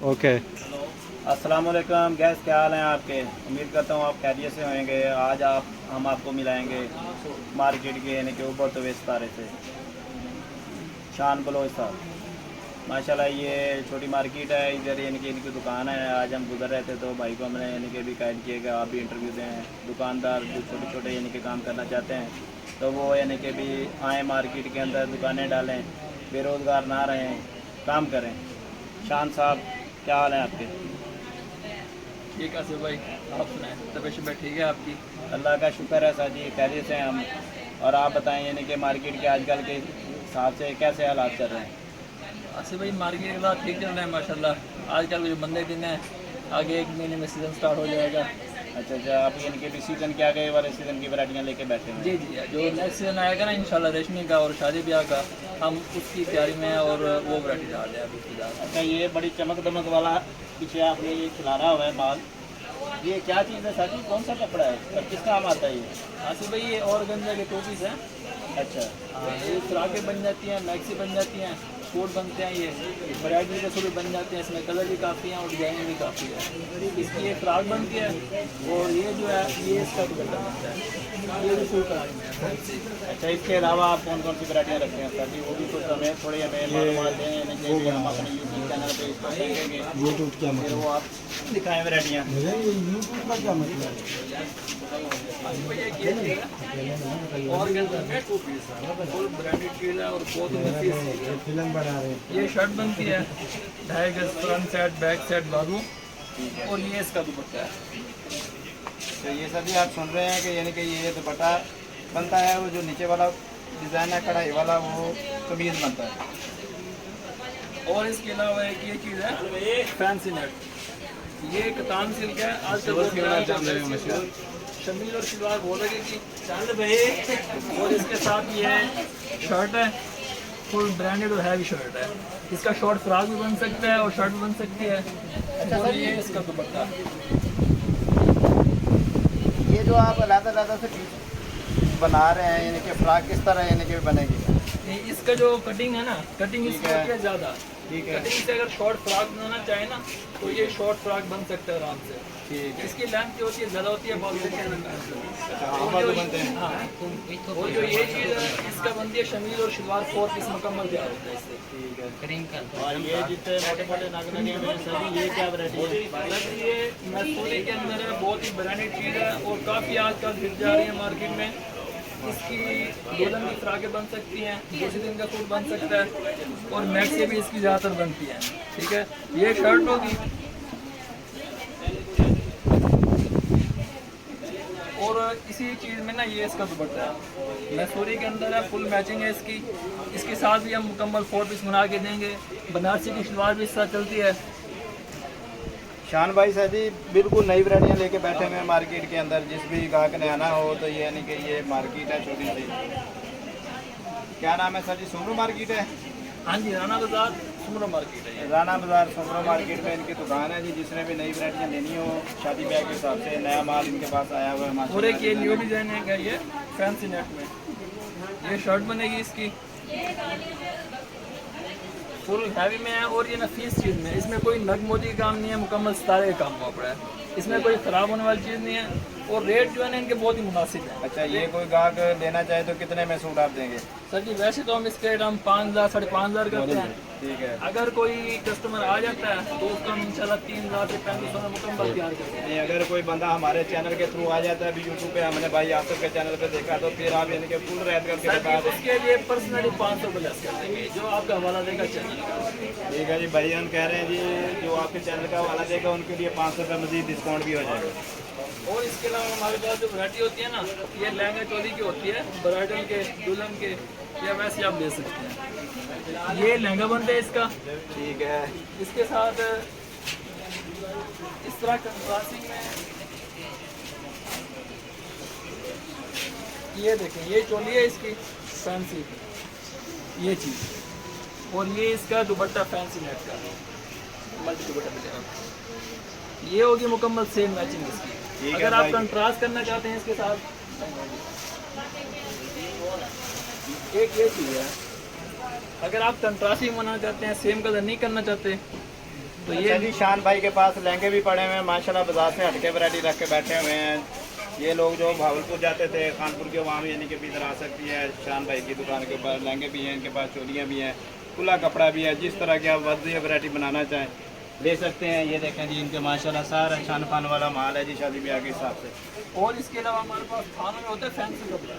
Okay. अस्सलाम वालेकुम gas, क्या हाल हैं आपके? उम्मीद करता हूँ आप खैरियत से होंगे। आज हम आपको मिलाएंगे मार्केट के यानी कि ऊपर तो तारे से शान बलोच साहब। माशाल्लाह ये छोटी मार्केट है, इधर यानी कि इनकी दुकान है। आज हम गुजर रहे थे तो भाई को हमने यानी कि भी गाइड किया कि आप भी इंटरव्यू दें। दुकानदार जो छोटे छोटे यानी कि काम करना चाहते हैं तो वो यानी कि भी आएँ मार्केट के अंदर, दुकानें डालें, बेरोज़गार ना रहें, काम करें। शान साहब, क्या हाल है आपके? ठीक है सर भाई, आप सुनाएं, तबीयत शबीयत ठीक है आपकी? अल्लाह का शुक्र है सर जी, खैरियत से हैं हम। और आप बताएं यानी कि मार्केट के आजकल के हिसाब से कैसे हालात चल रहे हैं? अच्छा भाई, मार्केट के हालात ठीक चल रहे हैं माशाल्लाह। आजकल के जो बंदे दिन हैं, आगे एक महीने में सीज़न स्टार्ट हो जाएगा। अच्छा, आप यानी कि भी सीज़न के आगे वाले सीज़न की वैरायटियाँ लेके बैठे हैं? जी जी, जो नेक्स्ट सीज़न आएगा ना इंशाल्लाह रेशमी का और शादी ब्याह का, हम उसकी तैयारी में हैं और वो वैरायटी डाल रहे हैं अभी फिलहाल। अच्छा, ये बड़ी चमक दमक वाला पीछे आपने ये खिलारा हुआ है बाल, ये क्या चीज़ है सर जी? कौन सा कपड़ा है और किस काम आता है ये? आसिफ भाई, ये ऑर्गेन्जा के टोपीस हैं। अच्छा, ये फ्राकें बन जाती हैं, मैक्सी बन जाती हैं, कोट बनते हैं, ये वैरायटी के सूट बन जाते हैं। इसमें कलर भी काफ़ी हैं और डिजाइन भी काफ़ी है। इसकी ये फ्राक बनती है और ये जो है ये इसका दुपट्टा बनता है। ये भी फुल कढ़ाई में है। अच्छा, इसके अलावा आप कौन कौन सी वैरायटियाँ रखते हैं सर जी? वो भी कुछ हमें थोड़ी मालूमात दें, यानी कि भी हम अपने यूट्यूब चैनल पे इसको देखेंगे। यूट्यूब क्या फिर वो आप दिखाएँ वैरायटियाँ। यूट्यूब का क्या मतलब है? ऑर्गेन्जा में टोपीस फुल ब्रांडेड चीज़ है और बहुत ही नफीस। फिल्म बना रहे हैं। ये शर्ट बनती है 2.5 गज, फ्रंट साइड बैक साइड बाजू, और ये इसका दुपट्टा है। तो ये सर जी आप सुन रहे हैं कि यानी कि ये दुपट्टा बनता है, वो जो नीचे वाला डिज़ाइन है कढ़ाई वाला वो कमीज़ बनता है। और इसके अलावा एक ये चीज़ है फैंसी नेट, ये कतान सिल्क है। आजकल शमील और शलवार बोल रहे कि चल भाई। और इसके साथ ये शर्ट है, फुल ब्रांडेड और हैवी शर्ट है। इसका शॉर्ट फ्रॉक भी बन सकता है और शर्ट भी बन सकती है। अच्छा और सर, ये इसका दुपट्टा। ये जो आप अलग-अलग से पीस बना रहे हैं यानी कि फ्रॉक किस तरह यानी कि बनेगी? ये इसका जो कटिंग है ना, कटिंग इसकी होती है ज़्यादा। ठीक है, कटिंग से अगर शॉर्ट फ्रॉक बनाना चाहे ना तो ये शॉर्ट फ्रॉक बन सकता है आराम से। ठीक है। इसकी लेंथ जो होती है ज़्यादा होती है, बहुत अच्छा, आप बाजू बनते हैं। हाँ, और जो ये चीज़ है इसका बनती है शमील और शलवार 4 पीस मुकम्मल तैयार होता है इससे। ठीक है। और ये जितने मोटे मोटे नग लगे हुए हैं सर जी, ये क्या वैरायटी है? सर ये मैसूरी के अंदर है, बहुत ही ब्रांडेड चीज़ है और काफ़ी आजकल बिक जा रही है मार्केट में। इसकी दुल्हन की फ्राकें बन सकती हैं, दूसरे दिन का सूट बन सकता है और मैक्सी भी इसकी ज़्यादातर बनती हैं। ठीक है, ये शर्ट होगी और इसी चीज़ में ना ये इसका दुपट्टा है, मैसूरी के अंदर है, फुल मैचिंग है इसकी। इसके साथ भी हम मुकम्मल 4 पीस बना के देंगे। बनारसी की शलवार भी इस साथ चलती है। शान भाई सर जी बिल्कुल नई वैरायटियाँ लेके बैठे हुए हैं मार्केट के अंदर। जिस भी ग्राहक ने आना हो तो ये यानी कि ये मार्केट है छोटी सी, क्या नाम है सर जी? सुमरू मार्केट है? हाँ जी, राना बाजार सुमरो मार्केट है ये। राना बाजार सुमरू मार्केट में इनकी दुकान है जी। जिसने भी नई वैरायटियाँ लेनी हो शादी ब्याह के हिसाब से, नया माल इनके पास आया हुआ है और एक ये माशाल्लाह। न्यू डिजाइन है ये फैंसी नेट में, ये शर्ट बनेगी इसकी फुल हैवी में है और ये नफीस चीज़ में। इसमें कोई नग मोती का काम नहीं है, मुकम्मल सितारे का काम हुआ पड़ा है। इसमें कोई ख़राब होने वाली चीज़ नहीं है और रेट जो है ना इनके बहुत ही मुनासिब है। अच्छा, ये कोई ग्राहक लेना चाहे तो कितने में सूट आप देंगे? सर जी वैसे तो हम इसके रेट हम 5,000 साढ़े 5,000 करते हैं। ठीक है। अगर कोई कस्टमर आ जाता है तो उसका हम इंशाल्लाह 3,000 से 3,500 में मुकम्मल तैयार करते हैं। नहीं, अगर कोई बंदा हमारे चैनल के थ्रू आ जाता है अभी यूट्यूब पे, हमने भाई आसिफ के चैनल पे देखा, तो फिर आप यानी कि फुल रेट करके सर बता जी दें। उसके लिए पर्सनली 500 रुपये लेस कर देंगे, जो आपका हवाला देगा चैनल का। ठीक है जी, भाई हम कह रहे हैं जी जो आपके चैनल का हवाला देगा उनके लिए 500 रुपये मजीद डिस्काउंट भी हो जाएगा। और इसके अलावा हमारे पास जो वैरायटी होती है ना, ये लहंगा चोली की होती है, ब्राइडल के, दुल्हन के, या वैसे आप दे सकते हैं। ये लहंगा बनता है इसका। ठीक है। इसके साथ इस तरह कंट्रास्टिंग में ये देखें, ये चोली है इसकी फैंसी, ये चीज़, और ये इसका दुपट्टा फैंसी नेट का मल्टी दुपट्टा मिलेगा। ये होगी मुकम्मल सेम मैचिंग इसकी। ठीक है अगर आप भाई। कंट्रास्ट करना चाहते हैं इसके साथ, एक ये चीज़ है, अगर आप कंट्रास्टिंग बनाना चाहते हैं, सेम कलर नहीं करना चाहते, तो अच्छा जी, शान भाई के पास लहंगे भी पड़े हुए हैं माशाल्लाह, बाजार से हटके वैरायटी रख के बैठे हुए हैं। ये लोग जो भावलपुर जाते थे, कानपुर के, वहाँ भी यानी कि इधर आ सकती है। शान भाई की दुकान के ऊपर लहंगे भी हैं, इनके पास चोलियाँ भी हैं, खुला कपड़ा भी है। जिस तरह की आप वज़ी वैरायटी बनाना चाहें ले सकते हैं। ये देखें जी, इनके माशाल्लाह सारा शान फान वाला माल है जी, शादी ब्याह के हिसाब से। और इसके अलावा हमारे पास थानों में होता है फैंसी कपड़ा।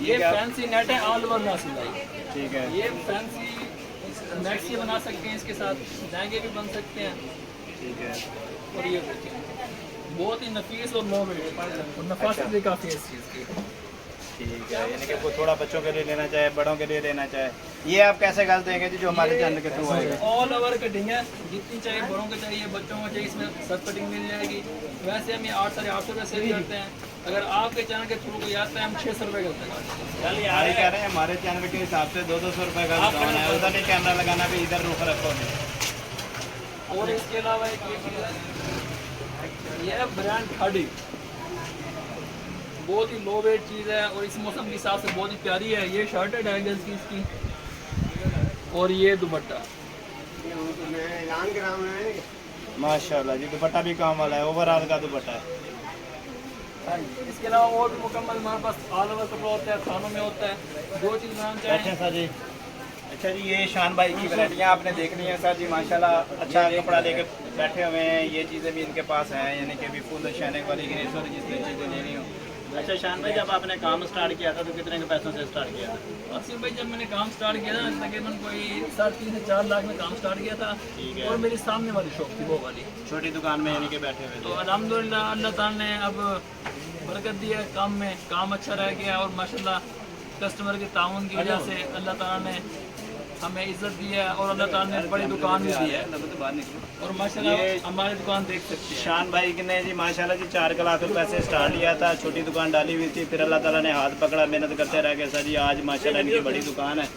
ये फैंसी नेट है, ऑल ओवर ना सिलाई। ठीक है, ये फैंसी मैक्सी बना सकते हैं, इसके साथ लहंगे भी बन सकते हैं। ठीक है। और ये देखिए बहुत ही नफीस और लो वेट और नफासत भी काफ़ी है इस चीज़ की। ठीक है, यानी कि वो थोड़ा बच्चों के लिए लेना चाहे, बड़ों के लिए लेना चाहे, ये आप कैसे गल देंगे जी जो हमारे चैनल के थ्रू आएगा? ऑल ओवर कटिंग है, जितनी चाहिए, बड़ों को चाहिए, बच्चों को चाहिए, इसमें सब कटिंग मिल जाएगी। वैसे हम ये 800-850 रुपये सेल करते हैं। अगर आपके चैनल के थ्रू कोई आता है, हम 600 रुपये करते हैं। ये कह रहे हैं हमारे चैनल के हिसाब से 200 रुपये का दुकान है, उधर नहीं कैमरा लगाना भी, इधर रुख रखो नहीं। और इसके अलावा एक ये चीज़ है, ये है ब्रांड खाड़ी, बहुत ही लो वेट चीज़ है और इस मौसम के हिसाब से बहुत ही प्यारी है। ये शर्ट है 2.5 गज की इसकी, और ये दुपट्टा माशाल्लाह जी, दुपट्टा भी काम वाला है, ओवरऑल का दुपट्टा है। इसके अलावा और भी मुकम्मल हमारे पास ऑल ओवर कपड़ा होता है, खानों में होता है, जो चीज़ बनाना बैठे चाहें। सर जी। अच्छा जी, ये शान भाई की वैरायटियाँ आपने देखनी है सर जी, माशाल्लाह अच्छा कपड़ा लेके बैठे हुए हैं। ये चीज़ें भी इनके पास हैं, यानी कि अभी फुल शैनिक वाली ग्रेसर जितनी चीज़ें लेनी हो। अच्छा शान भाई, जब आपने काम स्टार्ट किया था तो कितने के पैसों से स्टार्ट किया था? आसिफ भाई, जब मैंने काम स्टार्ट किया था तकरीबन कोई 3.5 से 4 लाख में काम स्टार्ट किया था। ठीक है। और मेरी सामने वाली शॉप थी, वो वाली। छोटी दुकान में यानी कि बैठे हुए तो थे। अल्हम्दुलिल्लाह अल्लाह ताला ने अब बरकत दी है काम में, काम अच्छा रह गया और माशाल्लाह कस्टमर के ताउन की वजह से अल्लाह ताला ने हमें इज्जत दी है और अल्लाह ताला ने बड़ी दुकान भी दी है। और माशाल्लाह हमारी दुकान देख सकते हैं। शान भाई ने जी माशाल्लाह जी 4 लाख रुपए से स्टार्ट लिया था, छोटी दुकान डाली हुई थी, फिर अल्लाह ताला ने हाथ पकड़ा, मेहनत करते रह गए सर जी। आज माशाल्लाह इनकी बड़ी दुकान है।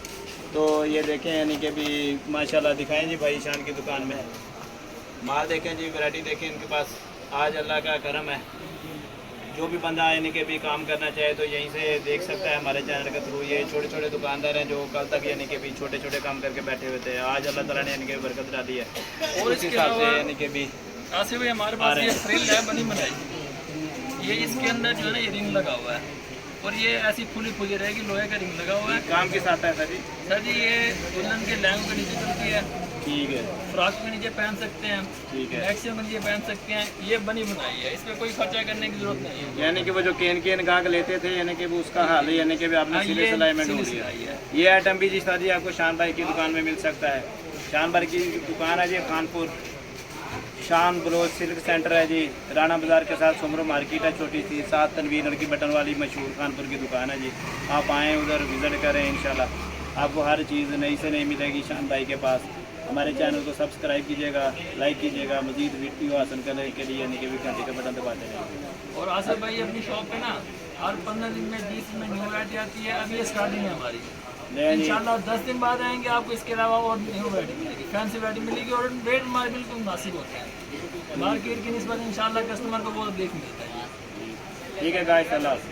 तो ये देखें, यानी कि भी माशाल्लाह दिखाएं जी भाई शान की दुकान में माल देखें जी, वैरायटी देखें इनके पास। आज अल्लाह का करम है, जो भी बंदा यानी कि भी काम करना चाहे तो यहीं से देख सकता है हमारे चैनल के थ्रू। ये छोटे छोटे दुकानदार हैं जो कल तक यानी कि भी छोटे छोटे काम करके बैठे हुए थे, आज अल्लाह ताला ने यानी कि बरकत डाली है। और इस इसके हिसाब से अलावा यानी कि भी आसिफ भाई, हमारे पास ये फ्रिल है बनी बनाई। ये इसके अंदर जो है ना, ये रिंग लगा हुआ है और ये ऐसी खुली खुली रहेगी, लोहे का रिंग लगा हुआ है। काम के साथ है सर जी। सर जी, ये दुल्हन के लहंगे के नीचे चलती है, ठीक है, फ्रॉक के नीचे पहन सकते हैं, ठीक है। मैक्सिमम के नीचे पहन सकते हैं। ये बनी बनाई है, इसमें कोई खर्चा करने की जरूरत नहीं है। यानी कि वो जो केन गाहक लेते थे, यानी कि वो उसका हाल है, यानी कि भी आपने सीधे सिलाई में ढूंढ लिया। है। ये आइटम भी जिस तरह आपको शान भाई की दुकान में मिल सकता है। शान भाई की दुकान है जी कानपुर, शान ब्रोज सिल्क सेंटर है जी, राणा बाज़ार के साथ सुमरो मार्केट है छोटी सी, साथ तनवीर लड़की बटन वाली मशहूर कानपुर की दुकान है जी। आप आएँ उधर विज़िट करें, इंशाल्लाह आपको हर चीज़ नई से नई मिलेगी शान भाई के पास। हमारे चैनल को सब्सक्राइब कीजिएगा, लाइक कीजिएगा, मज़ीद वीडियो हासिल करने के लिए यानी कि भी घंटे का बटन दबाते रहें। और आसिफ भाई, अपनी शॉप पे ना हर 15 दिन में 20 दिन में न्यू वैरायटी आती है। अभी ये स्टार्टिंग है हमारी, इंशाल्लाह 10 दिन बाद आएंगे, आपको इसके अलावा और न्यू वैरायटी मिलेगी, फैंसी वैरायटी मिलेगी और रेट हमारे बिल्कुल मुनासिब होते हैं। मार्केट की निस्बत इंशाल्लाह कस्टमर को बहुत देख मिलता है। ठीक है गाइस, अल्लाह हाफ़िज़।